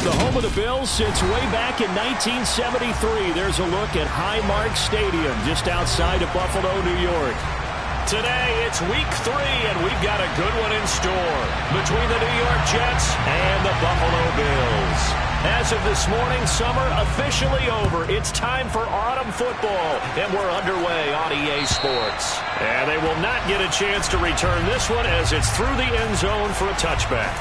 the home of the Bills since way back in 1973. There's a look at Highmark Stadium just outside of Buffalo, New York. Today, it's week 3, and we've got a good one in store between the New York Jets and the Buffalo Bills. As of this morning, summer officially over. It's time for autumn football, and we're underway on EA Sports. And they will not get a chance to return this one as it's through the end zone for a touchback.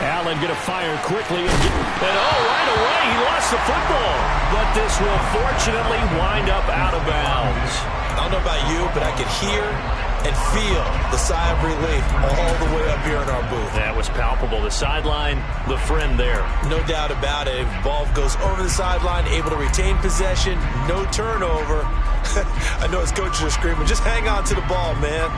Allen going to fire quickly. And right away, he lost the football. But this will fortunately wind up out of bounds. I don't know about you, but I could hear and feel the sigh of relief all the way up here in our booth. That was palpable. The sideline, the friend there. No doubt about it. If the ball goes over the sideline, able to retain possession, no turnover. I know his coaches are screaming, just hang on to the ball, man.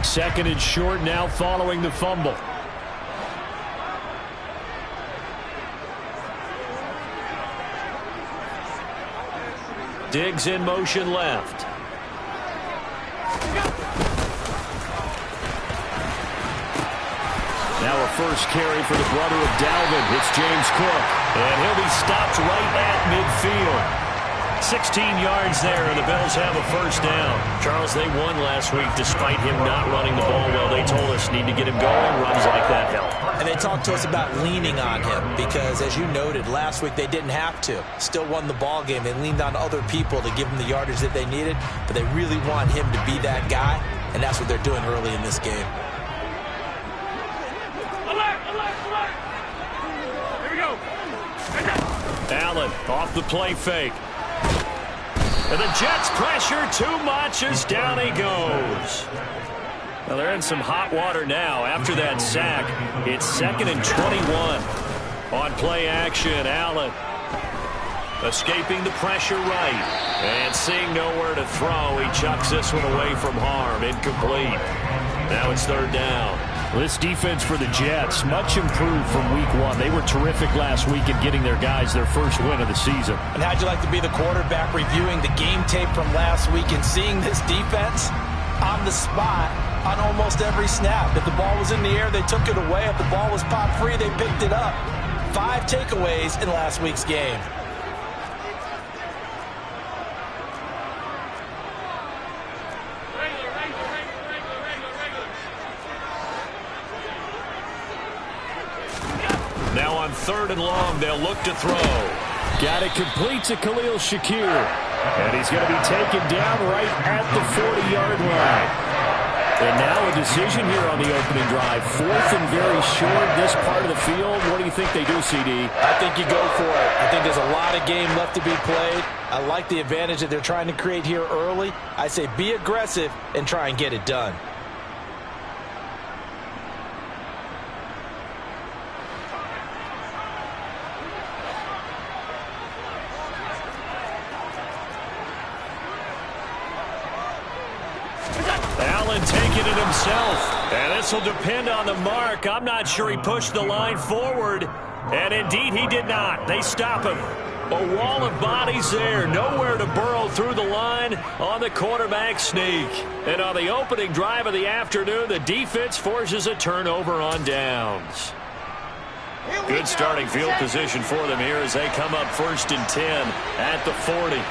Second and short now following the fumble. Diggs in motion left. Now a first carry for the brother of Dalvin. It's James Cook. And he'll be stopped right at midfield. 16 yards there, and the Bills have a first down. Charles, they won last week despite him not running the ball well. They told us need to get him going. Runs like that help. And they talked to us about leaning on him because, as you noted, last week they didn't have to. Still won the ball game. They leaned on other people to give them the yardage that they needed, but they really want him to be that guy, and that's what they're doing early in this game. Alert, alert, alert. Here we go. Allen off the play fake. And the Jets pressure too much as down he goes. Well, they're in some hot water now after that sack. It's 2nd and 21. On play action, Allen escaping the pressure right. And seeing nowhere to throw, he chucks this one away from harm. Incomplete. Now it's 3rd down. This defense for the Jets, much improved from week 1. They were terrific last week in getting their guys their first win of the season. And how'd you like to be the quarterback reviewing the game tape from last week and seeing this defense on the spot on almost every snap? If the ball was in the air, they took it away. If the ball was popped free, they picked it up. 5 takeaways in last week's game. Now on 3rd and long, they'll look to throw. Got it complete to Khalil Shakir. And he's going to be taken down right at the 40-yard line. And now a decision here on the opening drive. 4th and very short, this part of the field. What do you think they do, CD? I think you go for it. I think there's a lot of game left to be played. I like the advantage that they're trying to create here early. I say be aggressive and try and get it done. Allen taking it himself. And this will depend on the mark. I'm not sure he pushed the line forward. And indeed he did not. They stop him. A wall of bodies there. Nowhere to burrow through the line on the quarterback sneak. And on the opening drive of the afternoon, the defense forces a turnover on downs. Good starting field position for them here as they come up 1st and 10 at the 40.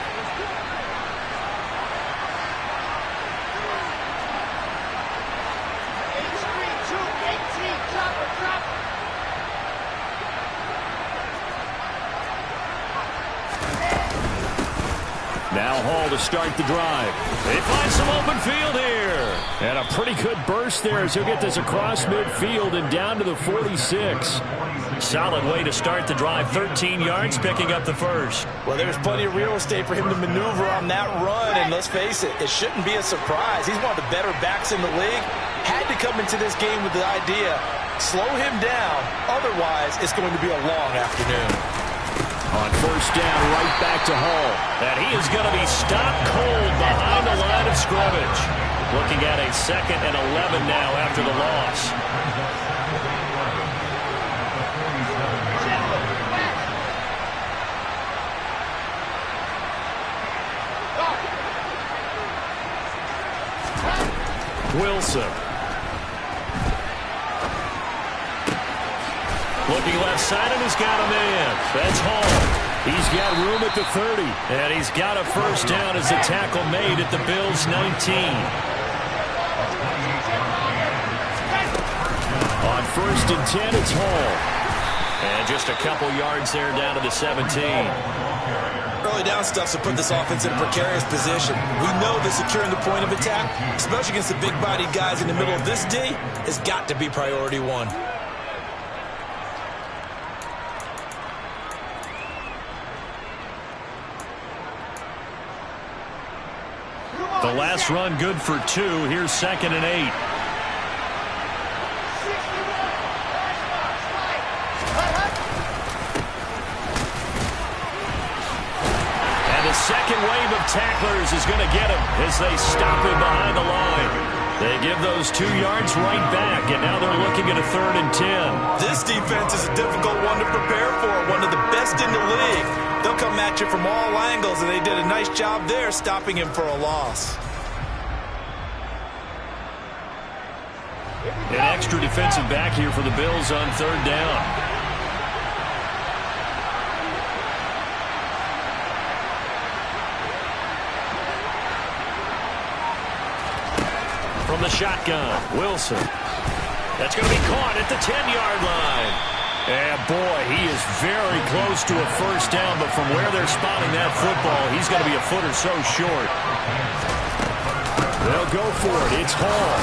Now Hall to start the drive. They find some open field here. And a pretty good burst there as he'll get this across midfield and down to the 46. Solid way to start the drive. 13 yards, picking up the first. Well, there's plenty of real estate for him to maneuver on that run. And let's face it, it shouldn't be a surprise. He's one of the better backs in the league. Had to come into this game with the idea, slow him down. Otherwise, it's going to be a long afternoon. On first down, right back to Hall. And he is going to be stopped cold behind the line of scrimmage. Looking at a 2nd and 11 now after the loss. Wilson. Looking left side, and he's got a man. That's Hall. He's got room at the 30. And he's got a first down as the tackle made at the Bills' 19. On first and 10, it's Hall. And just a couple yards there down to the 17. Early down stuff to put this offense in a precarious position. We know that securing the point of attack, especially against the big-bodied guys in the middle of this D, has got to be priority one. The last run good for 2. Here's 2nd and 8. Second wave of tacklers is going to get him as they stop him behind the line. They give those 2 yards right back, and now they're looking at a 3rd and 10. This defense is a difficult one to prepare for, one of the best in the league. They'll come at you from all angles, and they did a nice job there stopping him for a loss. An extra defensive back here for the Bills on 3rd down. From the shotgun, Wilson. That's going to be caught at the 10-yard line. And boy, he is very close to a first down, but from where they're spotting that football, he's going to be a foot or so short. They'll go for it. It's Hall.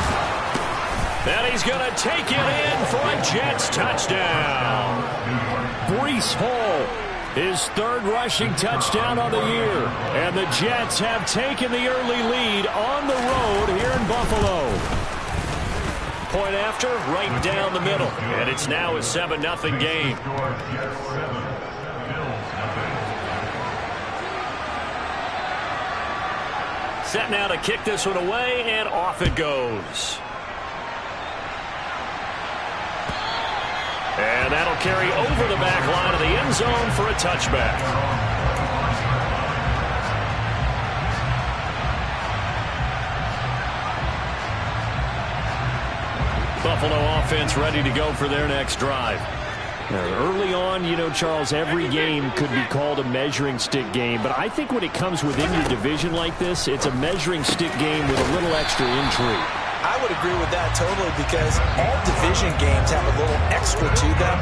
And he's going to take it in for a Jets touchdown. Breece Hall, his 3rd rushing touchdown on the year. And the Jets have taken the early lead on the road here in Buffalo. Point after, right down the middle. And it's now a 7-0 game. Set now to kick this one away, and off it goes. And that'll carry over the back line of the end zone for a touchback. Buffalo offense ready to go for their next drive. Early on, you know, Charles, every game could be called a measuring stick game, but I think when it comes within your division like this, it's a measuring stick game with a little extra intrigue. I would agree with that totally because all division games have a little extra to them.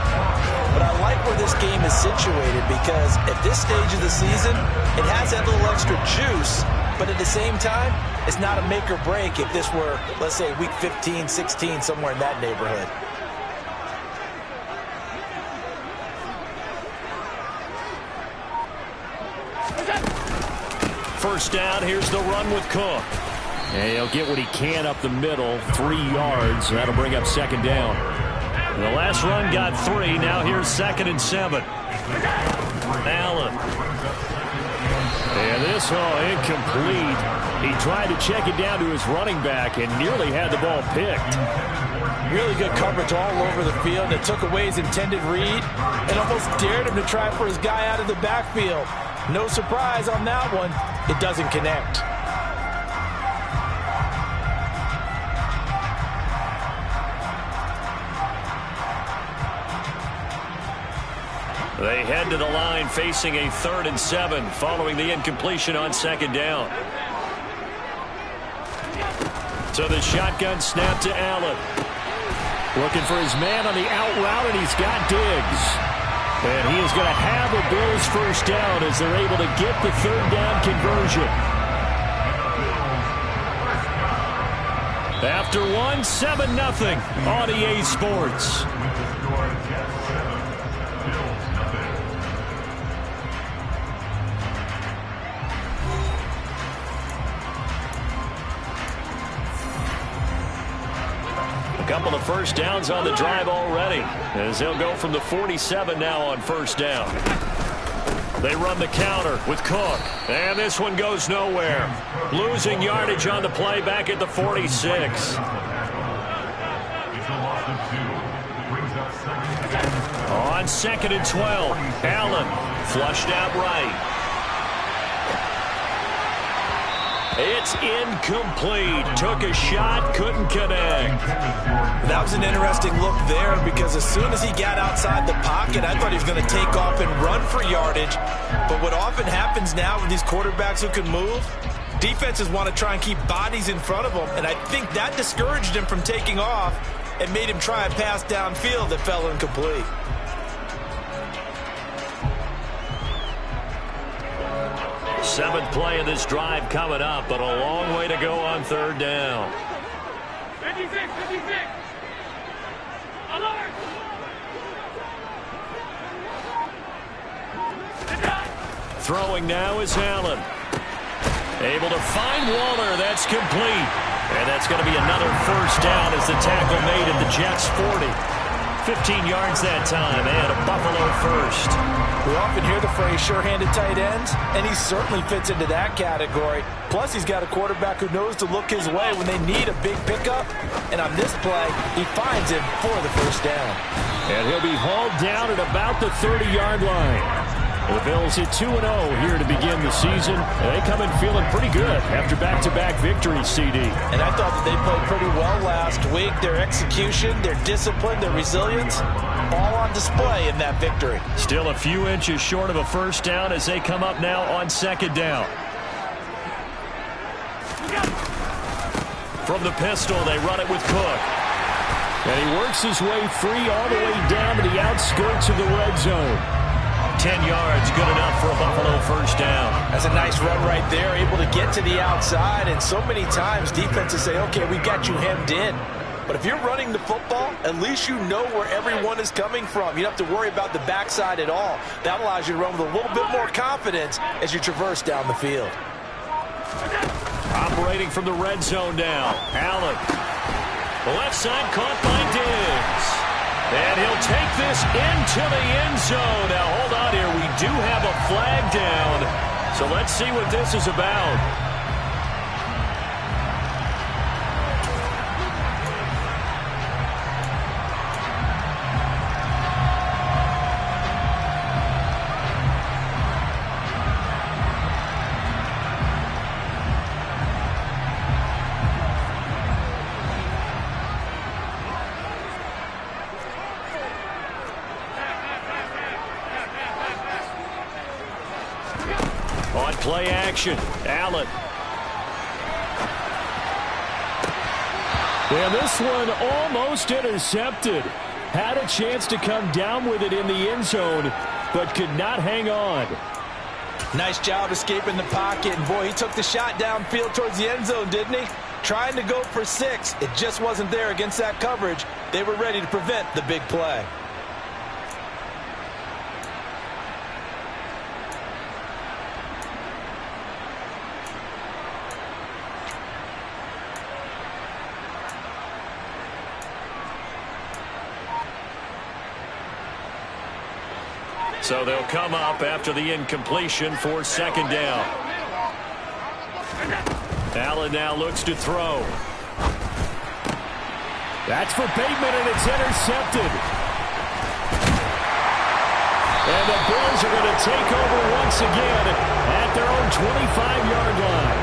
But I like where this game is situated because at this stage of the season, it has that little extra juice. But at the same time, it's not a make or break if this were, let's say, week 15, 16, somewhere in that neighborhood. First down, here's the run with Cook. And he'll get what he can up the middle, 3 yards. That'll bring up 2nd down. And the last run got 3. Now here's 2nd and 7. Allen. And this, incomplete. He tried to check it down to his running back and nearly had the ball picked. Really good coverage all over the field. It took away his intended read and almost dared him to try for his guy out of the backfield. No surprise on that one. It doesn't connect. They head to the line facing a 3rd and 7 following the incompletion on 2nd down. So the shotgun snap to Allen. Looking for his man on the out route, and he's got Diggs. And he is going to have a Bills first down as they're able to get the 3rd down conversion. After one, 7-0 on EA Sports. A couple of first downs on the drive already, as they'll go from the 47 now on first down. They run the counter with Cook, and this one goes nowhere. Losing yardage on the play back at the 46. On 2nd and 12, Allen flushed out right. It's incomplete. Took a shot, couldn't connect. That was an interesting look there because as soon as he got outside the pocket, I thought he was going to take off and run for yardage. But what often happens now with these quarterbacks who can move, defenses want to try and keep bodies in front of them, and I think that discouraged him from taking off and made him try a pass downfield that fell incomplete. Seventh play of this drive coming up, but a long way to go on third down. 56, 56. Alert. Throwing now is Allen. Able to find Waller. That's complete. And that's going to be another first down as the tackle made at the Jets' 40. 15 yards that time, and a Buffalo first. We often hear the phrase sure-handed tight ends, and he certainly fits into that category. Plus, he's got a quarterback who knows to look his way when they need a big pickup. And on this play, he finds him for the first down. And he'll be hauled down at about the 30-yard line. The Bills hit 2-0 here to begin the season. They come in feeling pretty good after back-to-back victories, CD. And I thought that they played pretty well last week. Their execution, their discipline, their resilience, all on display in that victory. Still a few inches short of a first down as they come up now on second down. From the pistol, they run it with Cook. And he works his way free all the way down to the outskirts of the red zone. 10 yards, good enough for a Buffalo first down. That's a nice run right there, able to get to the outside. And so many times defenses say, okay, we got you hemmed in. But if you're running the football, at least you know where everyone is coming from. You don't have to worry about the backside at all. That allows you to run with a little bit more confidence as you traverse down the field. Operating from the red zone now, Allen. The left side caught by Diggs. And he'll take this into the end zone. Now, hold on here. We do have a flag down. So let's see what this is about. On play action, Allen. And this one almost intercepted. Had a chance to come down with it in the end zone, but could not hang on. Nice job escaping the pocket. And boy, he took the shot downfield towards the end zone, didn't he? Trying to go for 6. It just wasn't there against that coverage. They were ready to prevent the big play. So they'll come up after the incompletion for second down. Allen now looks to throw. That's for Bateman, and it's intercepted. And the Bills are going to take over once again at their own 25-yard line.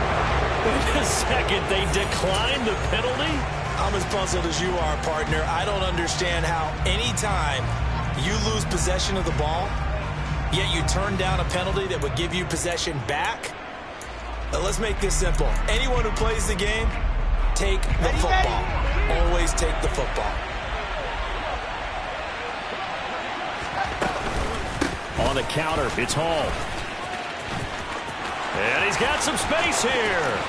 Wait a second, they declined the penalty? I'm as puzzled as you are, partner. I don't understand how any time you lose possession of the ball, yet you turn down a penalty that would give you possession back. Let's make this simple. Anyone who plays the game, take the football. Always take the football. On the counter, it's Hall. And he's got some space here.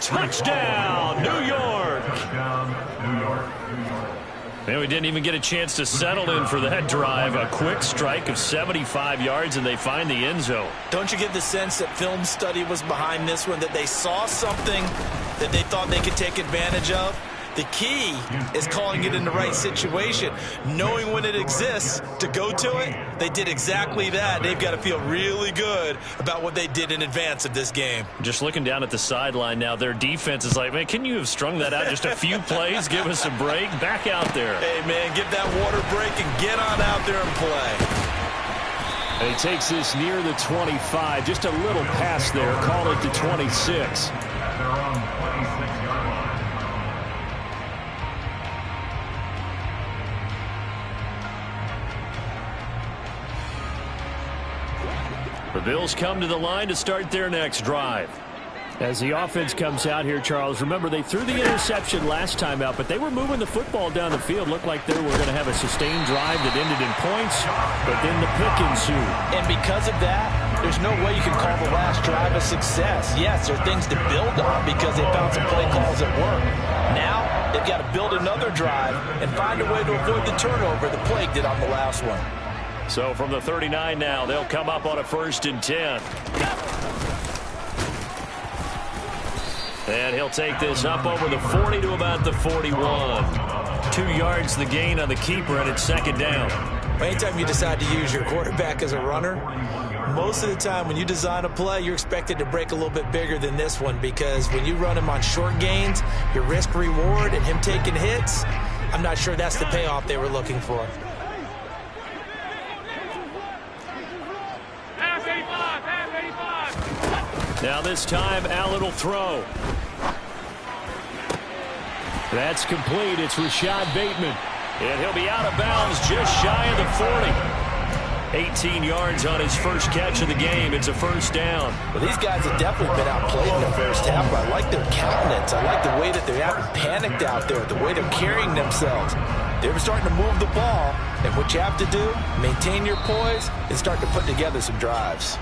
touchdown, New York. And we didn't even get a chance to settle in for that drive. A quick strike of 75 yards, and they find the end zone. Don't you get the sense that film study was behind this one, that they saw something that they thought they could take advantage of? The key is calling it in the right situation, knowing when it exists to go to it. They did exactly that. They've got to feel really good about what they did in advance of this game. Just looking down at the sideline now, their defense is like, man, can you have strung that out just a few plays? Give us a break. Back out there. Hey, man, give that water break and get on out there and play. And he takes this near the 25. Just a little pass there. Call it the 26. The Bills come to the line to start their next drive. As the offense comes out here, Charles, remember they threw the interception last time out, but they were moving the football down the field. Looked like they were going to have a sustained drive that ended in points, but then the pick ensued. And because of that, there's no way you can call the last drive a success. Yes, there are things to build on because they found some play calls that work. Now, they've got to build another drive and find a way to avoid the turnover the Plague did on the last one. So from the 39 now, they'll come up on a 1st and 10. And he'll take this up over the 40 to about the 41. 2 yards the gain on the keeper, and it's 2nd down. Anytime you decide to use your quarterback as a runner, most of the time when you design a play, you're expected to break a little bit bigger than this one, because when you run him on short gains, your risk-reward and him taking hits, I'm not sure that's the payoff they were looking for. Now this time, Allen will throw. That's complete. It's Rashad Bateman. And he'll be out of bounds just shy of the 40. 18 yards on his first catch of the game. It's a 1st down. Well, these guys have definitely been outplayed in the first half. I like their countenance. I like the way that they're having panicked out there, the way they're carrying themselves. They're starting to move the ball, and what you have to do, maintain your poise and start to put together some drives.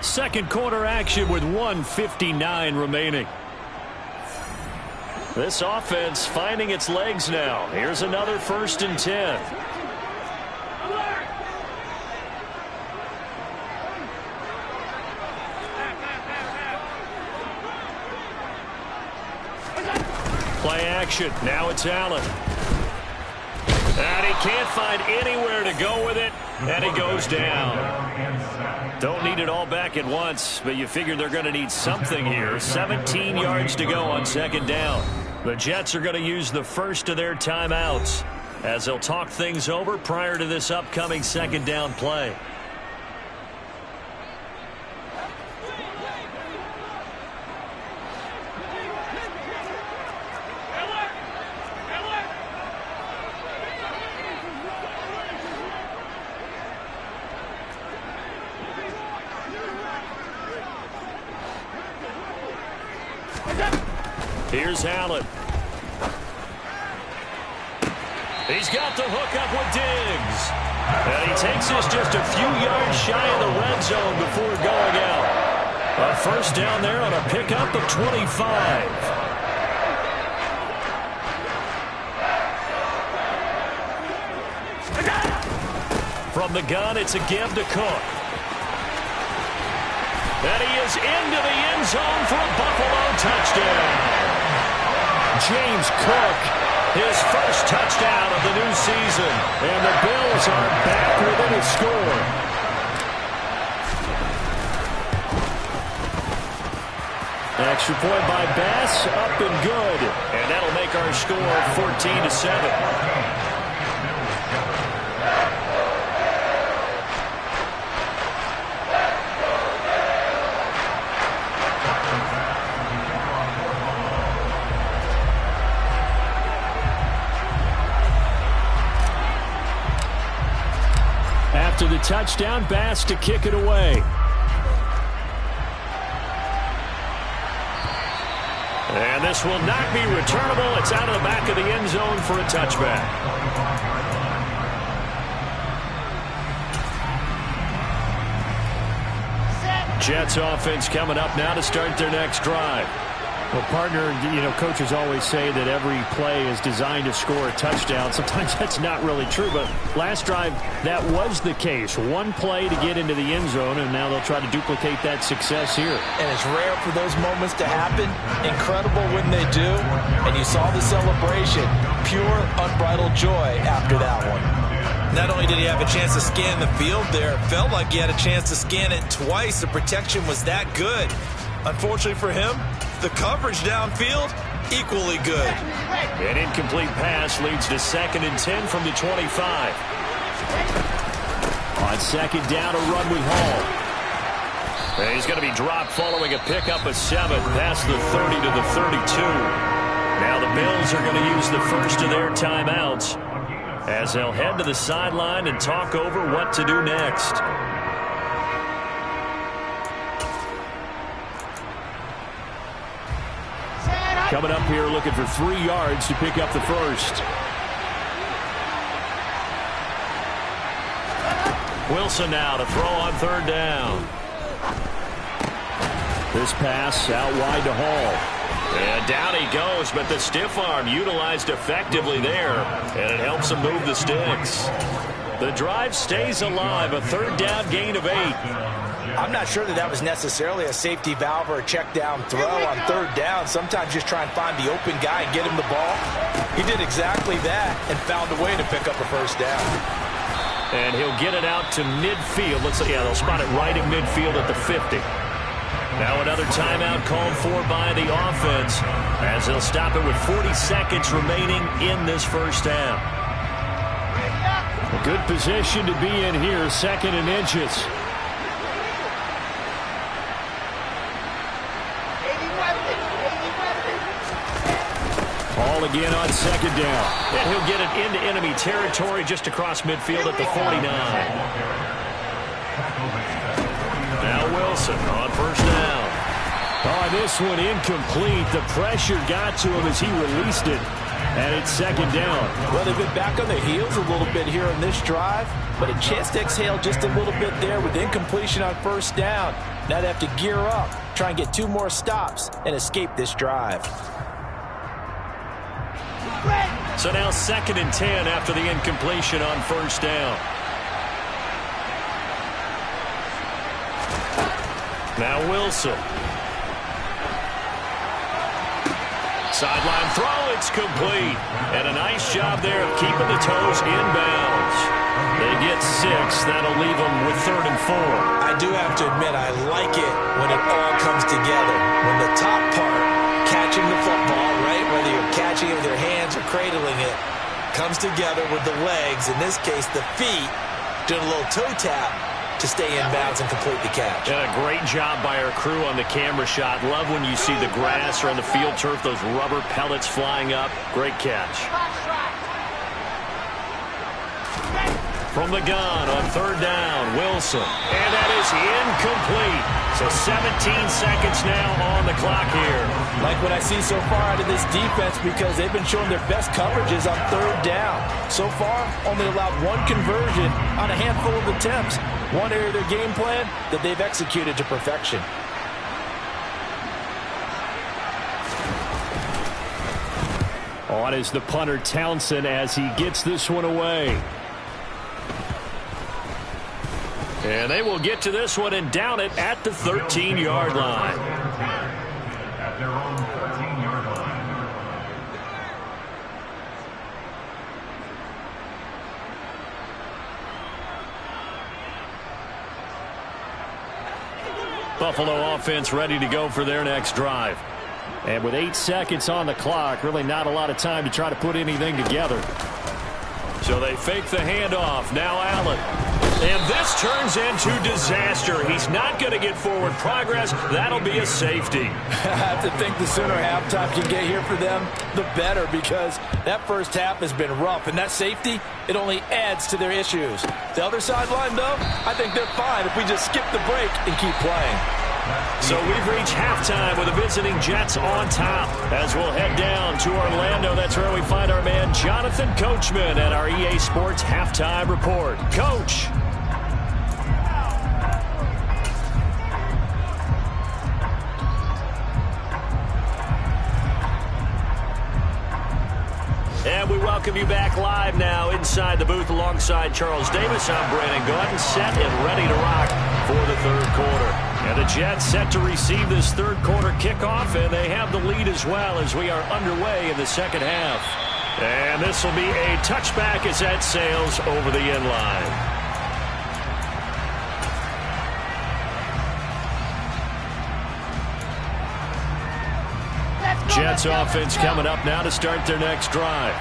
Second quarter action with 1:59 remaining. This offense finding its legs now. Here's another 1st and 10. Play action. Now it's Allen. And he can't find anywhere to go with it, and he goes down. Don't need it all back at once, but you figure they're going to need something here. 17 yards to go on 2nd down. The Jets are going to use the first of their timeouts as they'll talk things over prior to this upcoming 2nd down play. Here's Allen. He's got the hook up with Diggs. And he takes this just a few yards shy of the red zone before going out. A 1st down there on a pickup of 25. From the gun, it's a give to Cook. And he is into the end zone for a Buffalo touchdown. James Cook, his first touchdown of the new season. And the Bills are back within a score. Extra point by Bass, up and good. And that'll make our score 14-7. After the touchdown, Bass to kick it away. And this will not be returnable. It's out of the back of the end zone for a touchback. Jets offense coming up now to start their next drive. Well, partner, coaches always say that every play is designed to score a touchdown. Sometimes that's not really true, but last drive, that was the case. One play to get into the end zone, and now they'll try to duplicate that success here. And it's rare for those moments to happen. Incredible when they do. And you saw the celebration. Pure, unbridled joy after that one. Not only did he have a chance to scan the field there, it felt like he had a chance to scan it twice. The protection was that good. Unfortunately for him, the coverage downfield, equally good. An incomplete pass leads to 2nd and 10 from the 25. On 2nd down, a run with Hall. And he's going to be dropped following a pickup of 7 past the 30 to the 32. Now the Bills are going to use the first of their timeouts as they'll head to the sideline and talk over what to do next. Coming up here looking for 3 yards to pick up the first. Wilson now to throw on 3rd down. This pass out wide to Hall. And down he goes, but the stiff arm utilized effectively there, and it helps him move the sticks. The drive stays alive, a 3rd down gain of 8. I'm not sure that was necessarily a safety valve or a check down throw on 3rd down. Sometimes just try and find the open guy and get him the ball. He did exactly that and found a way to pick up a 1st down. And he'll get it out to midfield. Looks like, yeah, they'll spot it right in midfield at the 50. Now another timeout called for by the offense as they'll stop it with 40 seconds remaining in this first half. A good position to be in here, 2nd and inches. Hall again on 2nd down. And he'll get it into enemy territory just across midfield at the 49. Now Wilson on 1st down. Oh, this one incomplete. The pressure got to him as he released it. And it's 2nd down. Well, they've been back on their heels a little bit here in this drive, but a chance to exhale just a little bit there with incompletion on 1st down. Now they have to gear up, try and get 2 more stops, and escape this drive. So now 2nd and 10 after the incompletion on 1st down. Now Wilson. Sideline throw, it's complete. And a nice job there of keeping the toes inbounds. They get 6. That'll leave them with 3rd and 4. I do have to admit, I like it when it all comes together. When the top part, catching the football, right, whether you're catching it with your hands or cradling it, comes together with the legs, in this case the feet, doing a little toe tap to stay in bounds and complete the catch. And a great job by our crew on the camera shot. Love when you see the grass or on the field turf, those rubber pellets flying up. Great catch. From the gun on 3rd down, Wilson. And that is incomplete. So 17 seconds now on the clock here. Like what I see so far out of this defense, because they've been showing their best coverages on 3rd down. So far, only allowed 1 conversion on a handful of attempts. One area of their game plan that they've executed to perfection. On is the punter Townsend as he gets this one away. And they will get to this one and down it at the 13-yard line. At their own 13-yard line. Buffalo offense ready to go for their next drive. And with 8 seconds on the clock, really not a lot of time to try to put anything together. So they fake the handoff. Now Allen. And this turns into disaster. He's not going to get forward progress. That'll be a safety. I have to think the sooner halftime can get here for them, the better, because that first half has been rough. And that safety, it only adds to their issues. The other sideline, though, I think they're fine if we just skip the break and keep playing. So we've reached halftime with the visiting Jets on top. As we'll head down to Orlando, that's where we find our man Jonathan Coachman at our EA Sports Halftime Report. Coach. welcome you back live now inside the booth alongside Charles Davis. I'm Brandon Gaudin, set and ready to rock for the third quarter. And the Jets set to receive this third quarter kickoff, and they have the lead as well as we are underway in the second half. And this will be a touchback as that sails over the end line. Jets offense coming up now to start their next drive.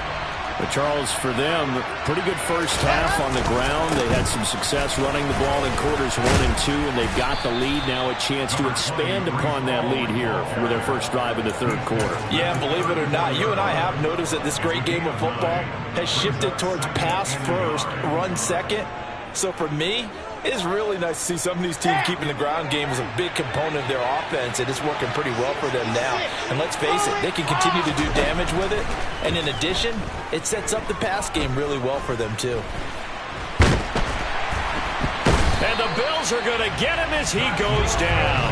But Charles, for them, pretty good first half on the ground. They had some success running the ball in quarters 1 and 2, and they've got the lead now, a chance to expand upon that lead here with their first drive in the third quarter. Yeah, believe it or not, you and I have noticed that this great game of football has shifted towards pass first, run second. So for me, it's really nice to see some of these teams keeping the ground game as a big component of their offense, and it's working pretty well for them now. And let's face it, they can continue to do damage with it. And in addition, it sets up the pass game really well for them, too. And the Bills are going to get him as he goes down.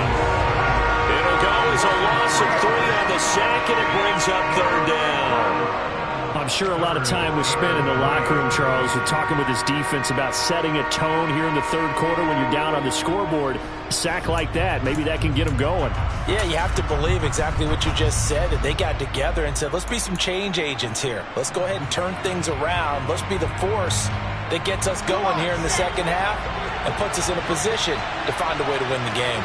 It'll go as a loss of 3 on the sack, and it brings up third down. I'm sure a lot of time was spent in the locker room, Charles, with talking with his defense about setting a tone here in the third quarter when you're down on the scoreboard. A sack like that, maybe that can get them going. Yeah, you have to believe exactly what you just said, that they got together and said, let's be some change agents here. Let's go ahead and turn things around. Let's be the force that gets us going here in the second half and puts us in a position to find a way to win the game.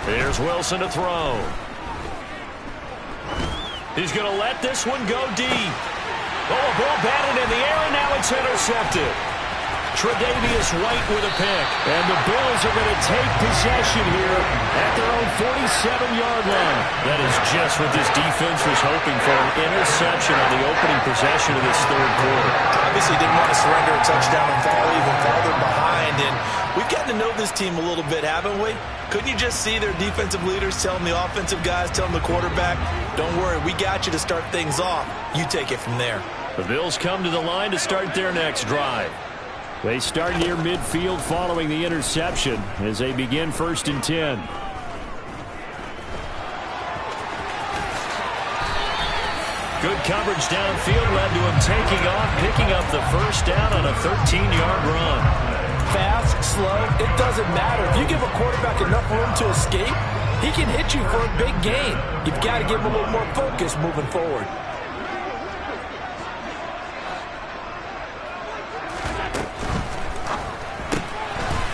Here's Wilson to throw. He's going to let this one go deep. Oh, a ball batted in the air, and now it's intercepted. Tre'Davious White with a pick. And the Bills are going to take possession here at their own 47-yard line. That is just what this defense was hoping for, an interception on the opening possession of this third quarter. Obviously didn't want to surrender a touchdown and fall even farther behind. And we've gotten to know this team a little bit, haven't we? Couldn't you just see their defensive leaders telling the offensive guys, telling the quarterback, don't worry, we got you to start things off. You take it from there. The Bills come to the line to start their next drive. They start near midfield following the interception as they begin 1st and 10. Good coverage downfield led to him taking off, picking up the first down on a 13-yard run. Fast, slow, it doesn't matter. If you give a quarterback enough room to escape, he can hit you for a big gain. You've got to give him a little more focus moving forward.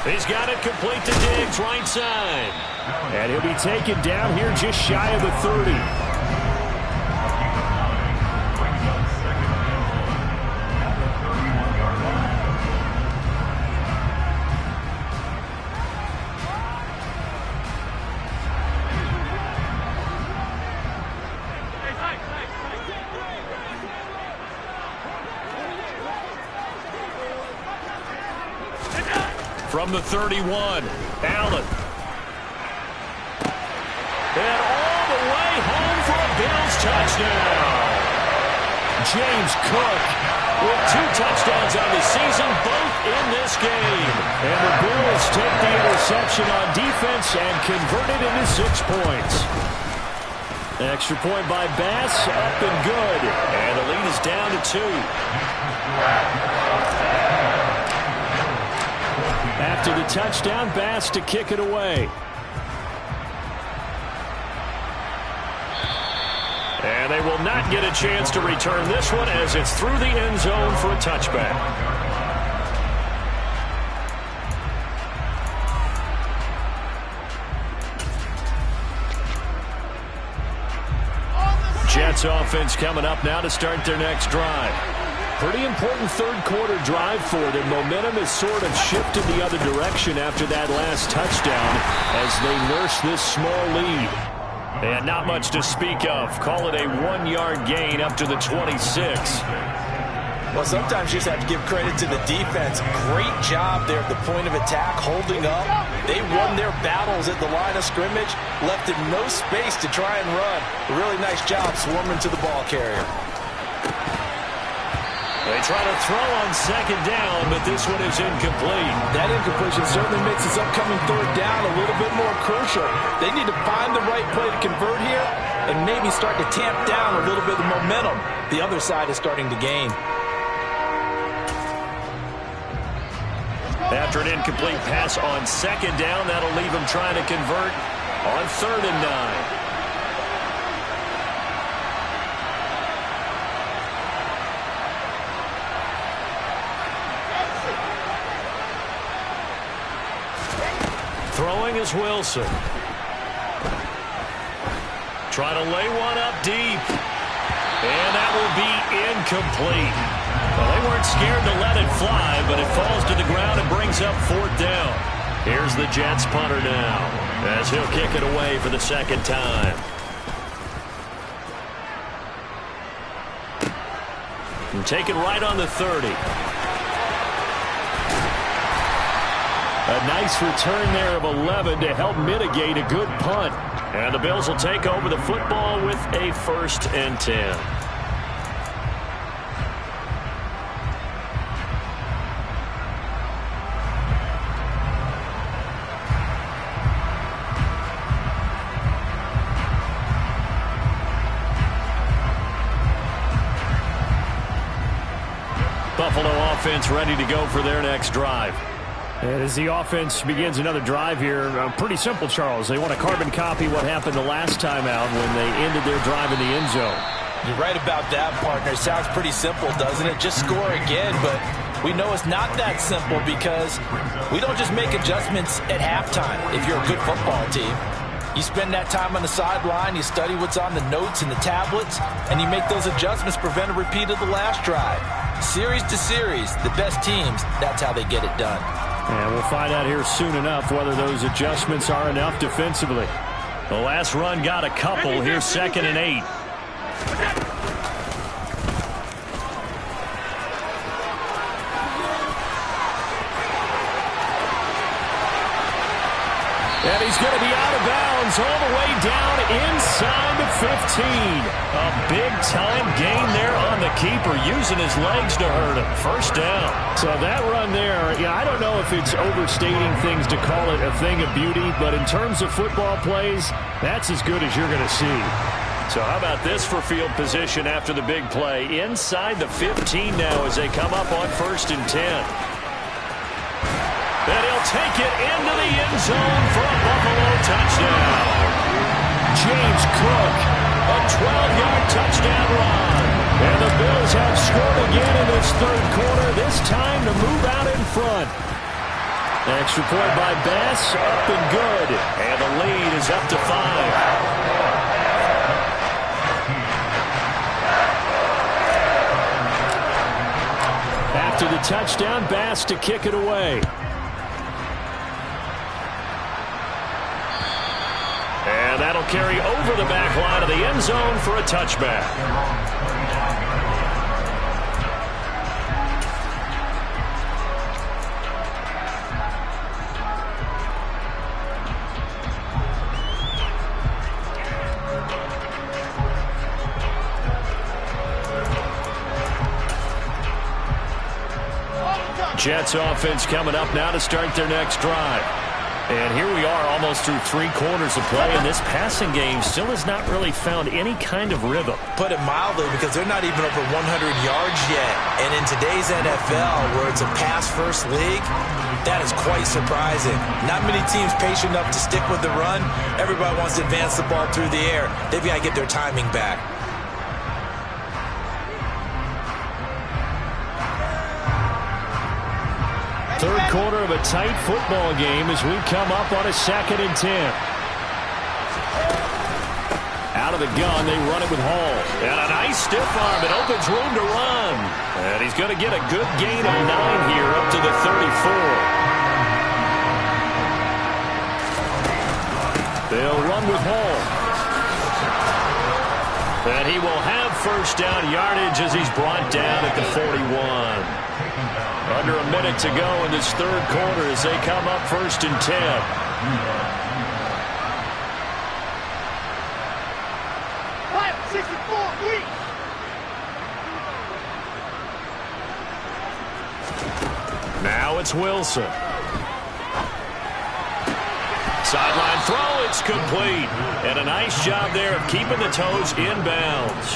He's got it complete to Diggs, right side. And he'll be taken down here just shy of the 30. From the 31, Allen. And all the way home for a Bills touchdown. James Cook with 2 touchdowns on the season, both in this game. And the Bills take the interception on defense and convert it into 6 points. Extra point by Bass, up and good. And the lead is down to 2. After the touchdown, Bass to kick it away. And they will not get a chance to return this one as it's through the end zone for a touchback. Jets offense coming up now to start their next drive. Pretty important third quarter drive for them. Momentum has sort of shifted the other direction after that last touchdown as they nurse this small lead. And not much to speak of. Call it a 1-yard gain up to the 26. Well, sometimes you just have to give credit to the defense. Great job there at the point of attack, holding up. They won their battles at the line of scrimmage, left in no space to try and run. A really nice job swarming to the ball carrier. They try to throw on second down, but this one is incomplete. That incompletion certainly makes this upcoming third down a little bit more crucial. They need to find the right play to convert here and maybe start to tamp down a little bit of momentum. The other side is starting to gain. After an incomplete pass on second down, that'll leave him trying to convert on 3rd and 9. Throwing is Wilson. Try to lay one up deep. And that will be incomplete. Well, they weren't scared to let it fly, but it falls to the ground and brings up 4th down. Here's the Jets punter now, as he'll kick it away for the second time. And take it right on the 30. A nice return there of 11 to help mitigate a good punt. And the Bills will take over the football with a 1st and 10. Buffalo offense ready to go for their next drive. And as the offense begins another drive here, pretty simple, Charles. They want to carbon copy what happened the last time out when they ended their drive in the end zone. You're right about that, partner. Sounds pretty simple, doesn't it? Just score again, but we know it's not that simple because we don't just make adjustments at halftime if you're a good football team. You spend that time on the sideline, you study what's on the notes and the tablets, and you make those adjustments to prevent a repeat of the last drive. Series to series, the best teams, that's how they get it done. And we'll find out here soon enough whether those adjustments are enough defensively. The last run got a couple. Here's 2nd and 8. And he's going to be out of bounds all the way down inside the 15. A big-time gain there on the keeper, using his legs to hurt him. 1st down. So that run there, I don't know if it's overstating things to call it a thing of beauty, but in terms of football plays, that's as good as you're going to see. So how about this for field position after the big play? Inside the 15 now as they come up on 1st and 10. And he'll take it into the end zone for a Buffalo touchdown. James Cook, a 12-yard touchdown run. And the Bills have scored again in this 3rd quarter, this time to move out in front. Extra point by Bass, up and good. And the lead is up to 5. After the touchdown, Bass to kick it away. And that'll carry over the back line of the end zone for a touchback. Jets offense coming up now to start their next drive. And here we are almost through 3 quarters of play, and this passing game still has not really found any kind of rhythm. Put it mildly, because they're not even over 100 yards yet. And in today's NFL, where it's a pass-first league, that is quite surprising. Not many teams patient enough to stick with the run. Everybody wants to advance the ball through the air. They've got to get their timing back. Third quarter of a tight football game as we come up on a 2nd and 10. Out of the gun, they run it with Hall. And a nice stiff arm. It opens room to run. And he's going to get a good gain of 9 here up to the 34. They'll run with Hall. And he will have 1st down yardage as he's brought down at the 41. Under a minute to go in this 3rd quarter as they come up 1st and 10. Now it's Wilson. Sideline throw, it's complete. And a nice job there of keeping the toes in bounds.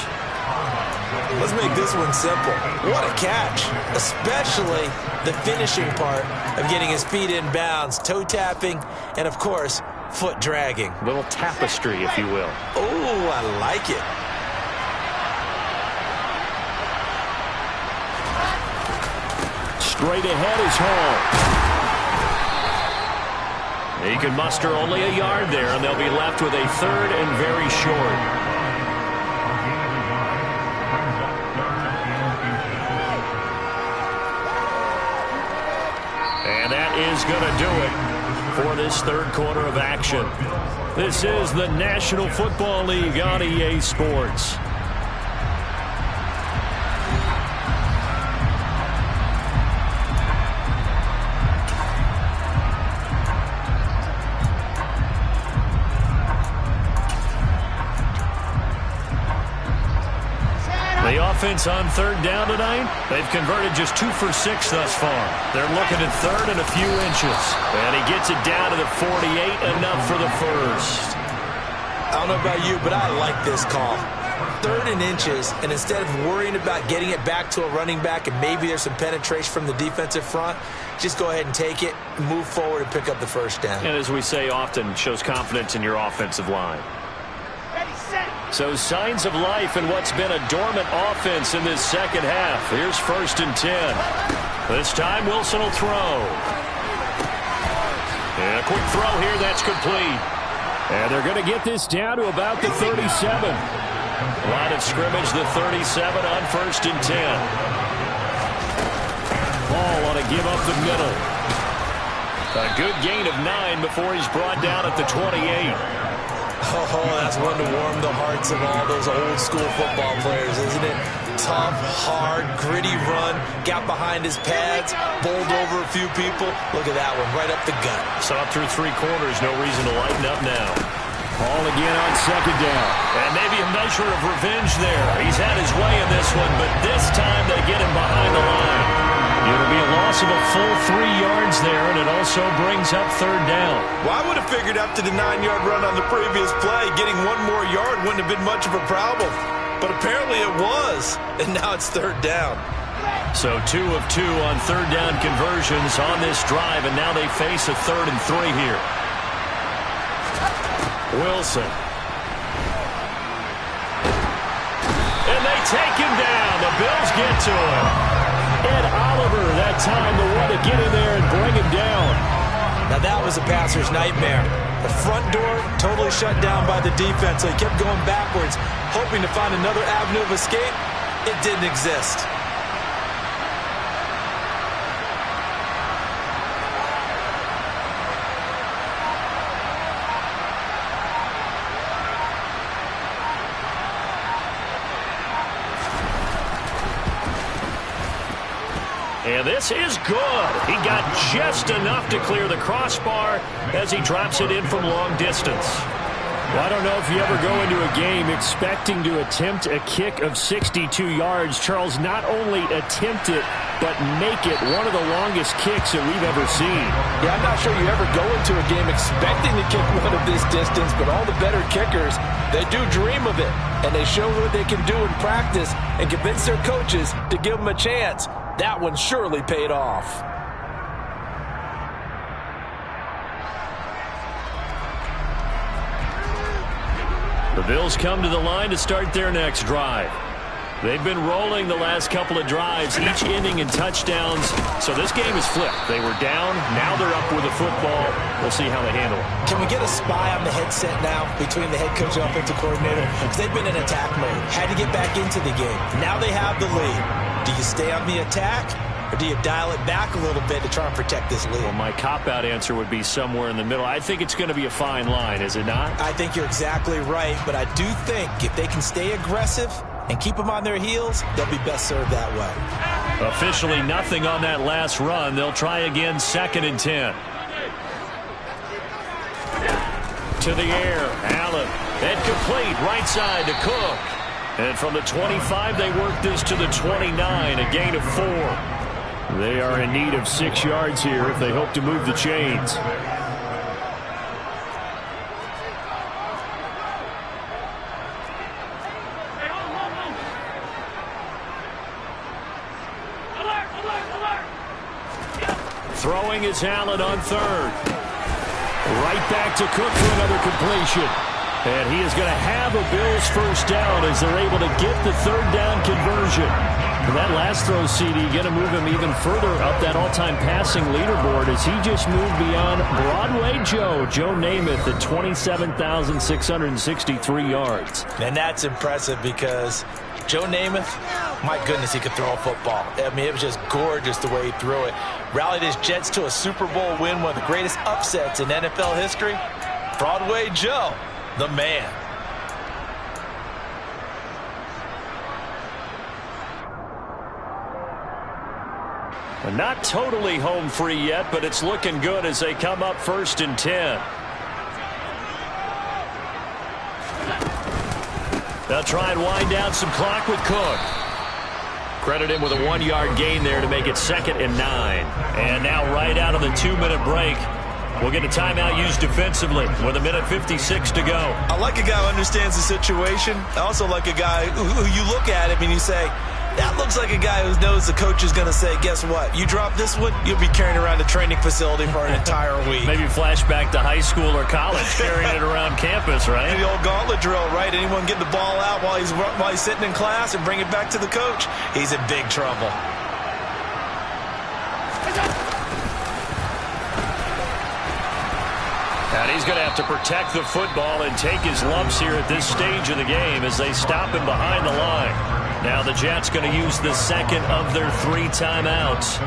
Let's make this one simple. What a catch, especially the finishing part of getting his feet in bounds, toe tapping, and of course, foot dragging. A little tapestry, if you will. Oh, I like it. Straight ahead is Hall. He can muster only a yard there, and they'll be left with a third and very short. And that is going to do it for this third quarter of action. This is the National Football League on EA Sports. The offense on third down tonight, they've converted just 2 for 6 thus far. They're looking at third and a few inches. And he gets it down to the 48, enough for the first. I don't know about you, but I like this call. Third and inches, and instead of worrying about getting it back to a running back and maybe there's some penetration from the defensive front, just go ahead and take it, move forward, and pick up the first down. And as we say often, shows confidence in your offensive line. So signs of life in what's been a dormant offense in this second half. Here's 1st and 10. This time Wilson will throw. And a quick throw here, that's complete. And they're going to get this down to about the 37. Line of scrimmage, the 37 on 1st and 10. Ball on a give up the middle. A good gain of 9 before he's brought down at the 28. Oh, that's one to warm the hearts of all those old school football players, isn't it? Tough, hard, gritty run, got behind his pads, bowled over a few people. Look at that one, right up the gut. Saw through 3 quarters, no reason to lighten up now. Ball again on 2nd down. And maybe a measure of revenge there. He's had his way in this one, but this time they get him behind the line. It'll be a loss of a full 3 yards there, and it also brings up 3rd down. Well, I would have figured after the 9-yard run on the previous play, getting 1 more yard wouldn't have been much of a problem. But apparently it was, and now it's 3rd down. So 2 of 2 on 3rd down conversions on this drive, and now they face a 3rd and 3 here. Wilson. And they take him down. The Bills get to him. Ed Oliver, that time, the one to get in there and bring him down. Now that was a passer's nightmare. The front door totally shut down by the defense, so he kept going backwards, hoping to find another avenue of escape. It didn't exist. And this is good. He got just enough to clear the crossbar as he drops it in from long distance. Well, I don't know if you ever go into a game expecting to attempt a kick of 62 yards. Charles, not only attempt it, but make it one of the longest kicks that we've ever seen. Yeah, I'm not sure you ever go into a game expecting to kick one of this distance, but all the better kickers, they do dream of it, and they show what they can do in practice and convince their coaches to give them a chance. That one surely paid off. The Bills come to the line to start their next drive. They've been rolling the last couple of drives, each ending in touchdowns. So this game is flipped. They were down, now they're up with the football. We'll see how they handle it. Can we get a spy on the headset now between the head coach and offensive coordinator? Because they've been in attack mode, had to get back into the game. Now they have the lead. Do you stay on the attack, or do you dial it back a little bit to try and protect this lead? Well, my cop-out answer would be somewhere in the middle. I think it's going to be a fine line, is it not? I think you're exactly right, but I do think if they can stay aggressive and keep them on their heels, they'll be best served that way. Officially nothing on that last run. They'll try again, 2nd and 10. To the air, Allen. And complete, right side to Cook. And from the 25, they work this to the 29, a gain of 4. They are in need of 6 yards here if they hope to move the chains. Throwing is Allen on third. Right back to Cook for another completion. And he is going to have a Bills first down as they're able to get the third down conversion. And that last throw, CD, going to move him even further up that all-time passing leaderboard as he just moved beyond Broadway Joe Namath at 27,663 yards. And that's impressive because Joe Namath, my goodness, he could throw a football. I mean, it was just gorgeous the way he threw it. Rallied his Jets to a Super Bowl win, one of the greatest upsets in NFL history. Broadway Joe, the man. And not totally home free yet, but it's looking good as they come up 1st and 10. They'll try and wind down some clock with Cook. Credit him with a 1-yard gain there to make it 2nd and 9. And now right out of the 2-minute break, we'll get a timeout used defensively with 1:56 to go. I like a guy who understands the situation. I also like a guy who you look at him and you say, that looks like a guy who knows the coach is going to say, guess what? You drop this one, you'll be carrying around the training facility for an entire week. Maybe flashback to high school or college, carrying it around campus, right? And the old gauntlet drill, right? Anyone get the ball out while he's sitting in class and bring it back to the coach? He's in big trouble. And he's going to have to protect the football and take his lumps here at this stage of the game as they stop him behind the line. Now the Jets going to use the second of their 3 timeouts.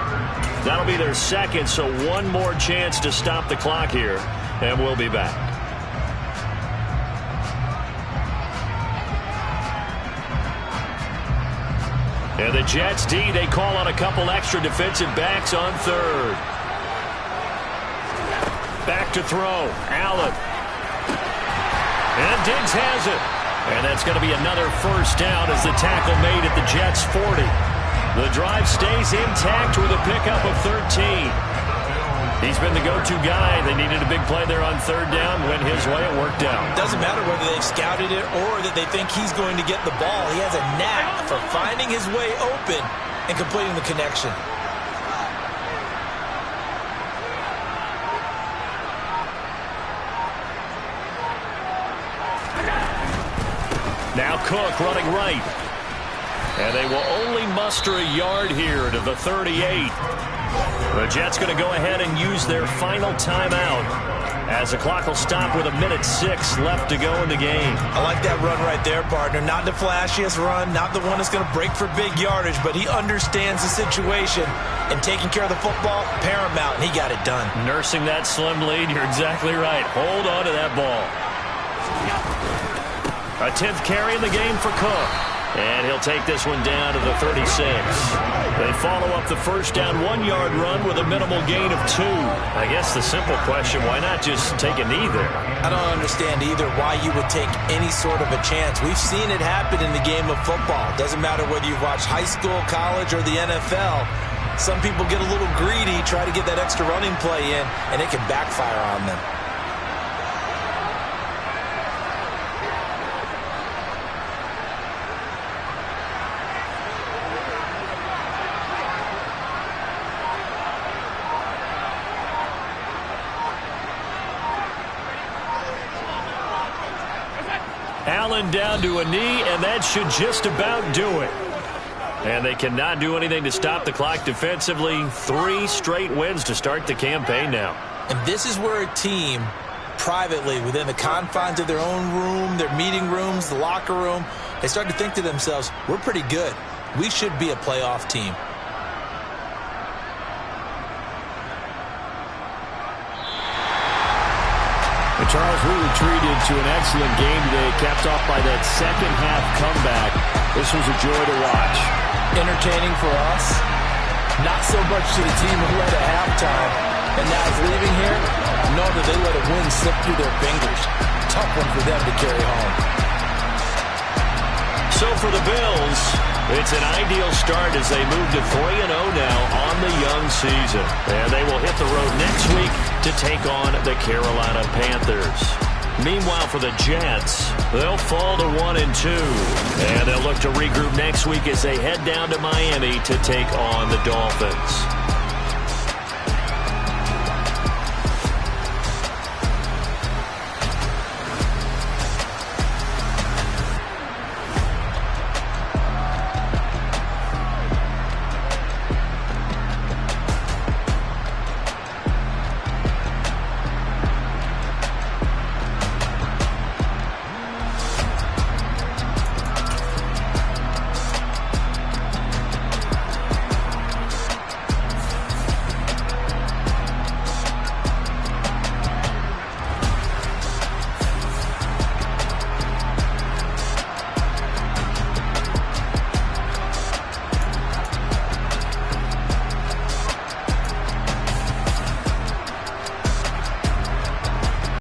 That'll be their second, so one more chance to stop the clock here, and we'll be back. And the Jets D, they call on a couple extra defensive backs on third. Back to throw. Allen. And Diggs has it. And that's going to be another first down as the tackle made at the Jets' 40. The drive stays intact with a pickup of 13. He's been the go-to guy. They needed a big play there on third down. Went his way. It worked out. Doesn't matter whether they've scouted it or that they think he's going to get the ball. He has a knack for finding his way open and completing the connection. Now Cook running right. And they will only muster a yard here to the 38. The Jets going to go ahead and use their final timeout as the clock will stop with 1:06 left to go in the game. I like that run right there, partner. Not the flashiest run, not the one that's going to break for big yardage, but he understands the situation, and taking care of the football, paramount, and he got it done. Nursing that slim lead, you're exactly right. Hold on to that ball. A 10th carry in the game for Cook. And he'll take this one down to the 36. They follow up the first down 1-yard run with a minimal gain of 2. I guess the simple question, why not just take a knee there? I don't understand either why you would take any sort of a chance. We've seen it happen in the game of football. Doesn't matter whether you've watched high school, college, or the NFL. Some people get a little greedy, try to get that extra running play in, and it can backfire on them. Allen down to a knee, and that should just about do it. And they cannot do anything to stop the clock defensively. 3 straight wins to start the campaign now. And this is where a team, privately, within the confines of their own room, their meeting rooms, the locker room, they start to think to themselves, we're pretty good. We should be a playoff team. Charles, we were treated to an excellent game today, capped off by that second-half comeback. This was a joy to watch. Entertaining for us, not so much to the team who led at halftime, and now is leaving here, know that they let a win slip through their fingers. Tough one for them to carry home. So for the Bills, It's an ideal start as they move to 3-0 now on the young season. And they will hit the road next week to take on the Carolina Panthers. Meanwhile, for the Jets, they'll fall to 1-2. And they'll look to regroup next week as they head down to Miami to take on the Dolphins.